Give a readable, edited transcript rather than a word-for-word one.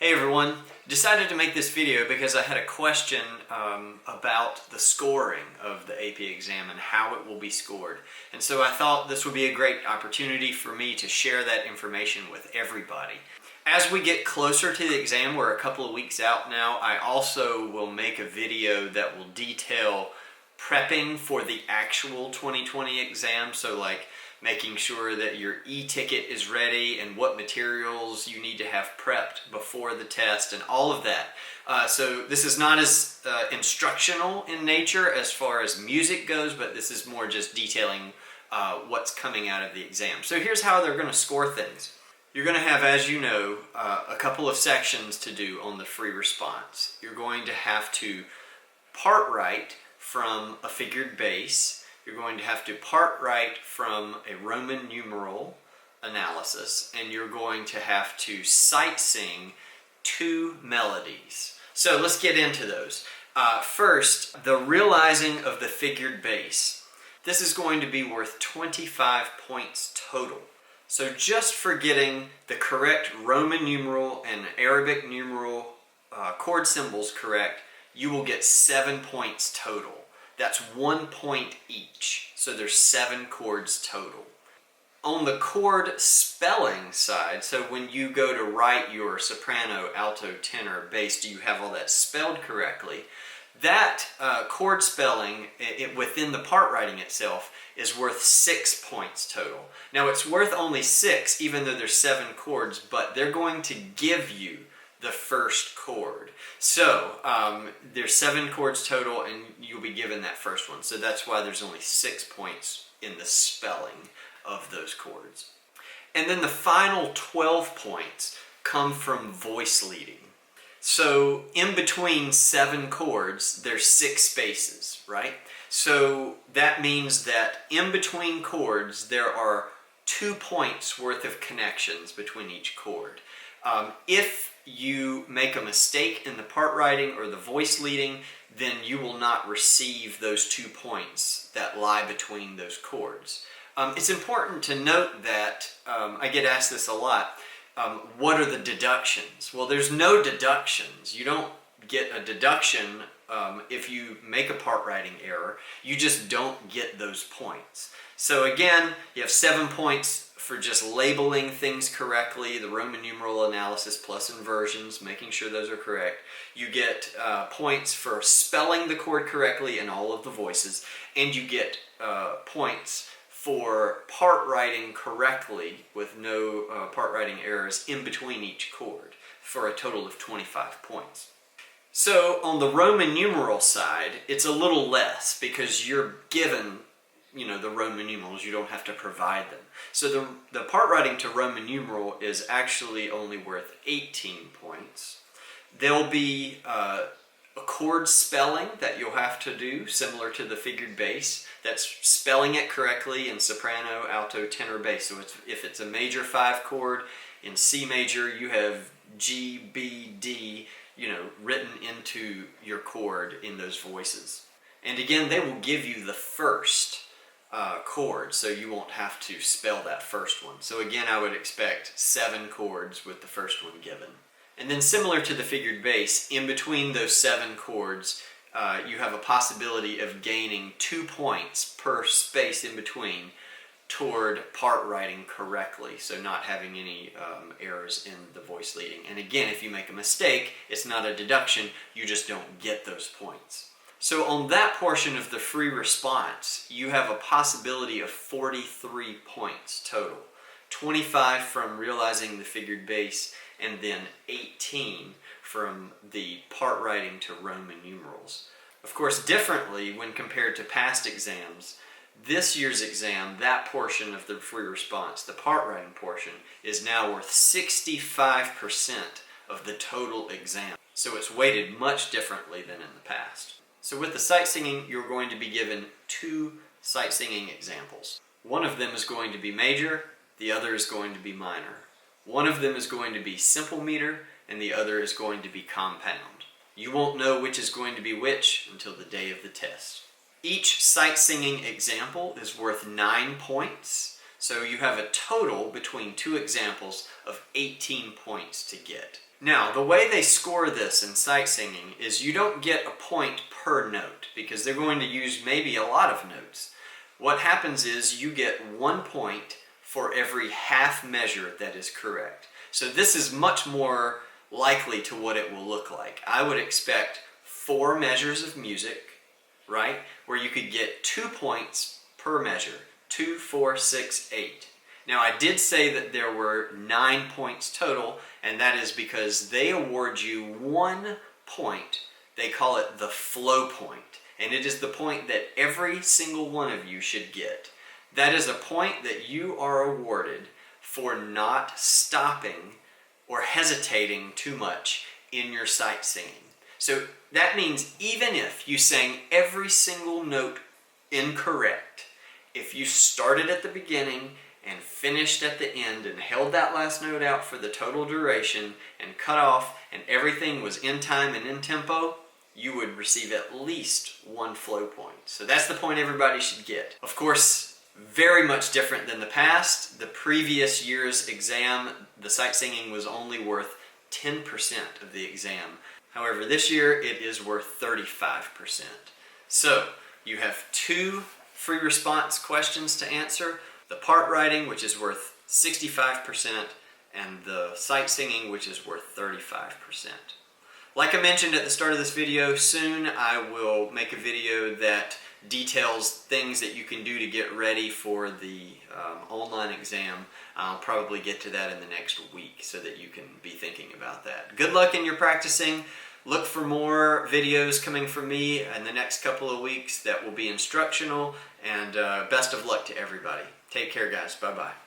Hey everyone, decided to make this video because I had a question about the scoring of the AP exam and how it will be scored. And so I thought this would be a great opportunity for me to share that information with everybody. As we get closer to the exam, we're a couple of weeks out now, I also will make a video that will detail prepping for the actual 2020 exam. So like making sure that your e-ticket is ready and what materials you need to have prepped before the test and all of that. So this is not as instructional in nature as far as music goes, but this is more just detailing what's coming out of the exam. So here's how they're going to score things. You're going to have, as you know, a couple of sections to do on the free response. You're going to have to part write from a figured bass. You're going to have to part write from a Roman numeral analysis, and you're going to have to sight sing 2 melodies. So let's get into those. First, the realizing of the figured bass. This is going to be worth 25 points total. So just for getting the correct Roman numeral and Arabic numeral chord symbols correct, you will get 7 points total. That's 1 point each, so there's 7 chords total. On the chord spelling side, so when you go to write your soprano, alto, tenor, bass, do you have all that spelled correctly? That chord spelling within the part writing itself is worth 6 points total. Now it's worth only 6 even though there's 7 chords, but they're going to give you the first chord. So there's 7 chords total and you'll be given that first one. So that's why there's only 6 points in the spelling of those chords. And then the final 12 points come from voice leading. So in between 7 chords, there's 6 spaces, right? So that means that in between chords, there are 2 points worth of connections between each chord. If you make a mistake in the part writing or the voice leading, then you will not receive those 2 points that lie between those chords. It's important to note that, I get asked this a lot, what are the deductions? Well, there's no deductions. You don't get a deduction if you make a part writing error. You just don't get those points. So again, you have 7 points for just labeling things correctly, the Roman numeral analysis plus inversions, making sure those are correct. You get points for spelling the chord correctly in all of the voices, and you get points for part writing correctly with no part writing errors in between each chord for a total of 25 points. So on the Roman numeral side, it's a little less because you're given the Roman numerals, you don't have to provide them. So the part writing to Roman numeral is actually only worth 18 points. There'll be a chord spelling that you'll have to do, similar to the figured bass. That's spelling it correctly in soprano, alto, tenor, bass. So if it's a major 5 chord, in C major you have G, B, D, written into your chord in those voices. And again, they will give you the first chord, so you won't have to spell that first one. So again, I would expect 7 chords with the first one given. And then similar to the figured bass, in between those 7 chords, you have a possibility of gaining 2 points per space in between toward part writing correctly, so not having any errors in the voice leading. And again, if you make a mistake, it's not a deduction, you just don't get those points. So on that portion of the free response, you have a possibility of 43 points total. 25 from realizing the figured bass, and then 18 from the part writing to Roman numerals. Of course, differently when compared to past exams, this year's exam, that portion of the free response, the part writing portion, is now worth 65% of the total exam. So it's weighted much differently than in the past. So with the sight singing, you're going to be given 2 sight singing examples. One of them is going to be major, the other is going to be minor. One of them is going to be simple meter, and the other is going to be compound. You won't know which is going to be which until the day of the test. Each sight singing example is worth 9 points, so you have a total between 2 examples of 18 points to get. Now, the way they score this in sight singing is you don't get a point per note because they're going to use maybe a lot of notes. What happens is you get 1 point for every half measure that is correct. So this is much more likely to what it will look like. I would expect 4 measures of music, right, where you could get 2 points per measure. 2, 4, 6, 8. Now I did say that there were 9 points total, and that is because they award you 1 point. They call it the flow point, and it is the point that every single one of you should get. That is a point that you are awarded for not stopping or hesitating too much in your sight singing. So that means even if you sang every single note incorrect, if you started at the beginning and finished at the end and held that last note out for the total duration and cut off and everything was in time and in tempo, you would receive at least 1 flow point. So that's the point everybody should get. Of course, very much different than the past. The previous year's exam, the sight singing was only worth 10% of the exam. However, this year it is worth 35%. So you have 2 free response questions to answer. The part writing, which is worth 65%, and the sight singing, which is worth 35%. Like I mentioned at the start of this video, soon I will make a video that details things that you can do to get ready for the online exam. I'll probably get to that in the next week so that you can be thinking about that. Good luck in your practicing. Look for more videos coming from me in the next couple of weeks that will be instructional, and best of luck to everybody. Take care, guys. Bye-bye.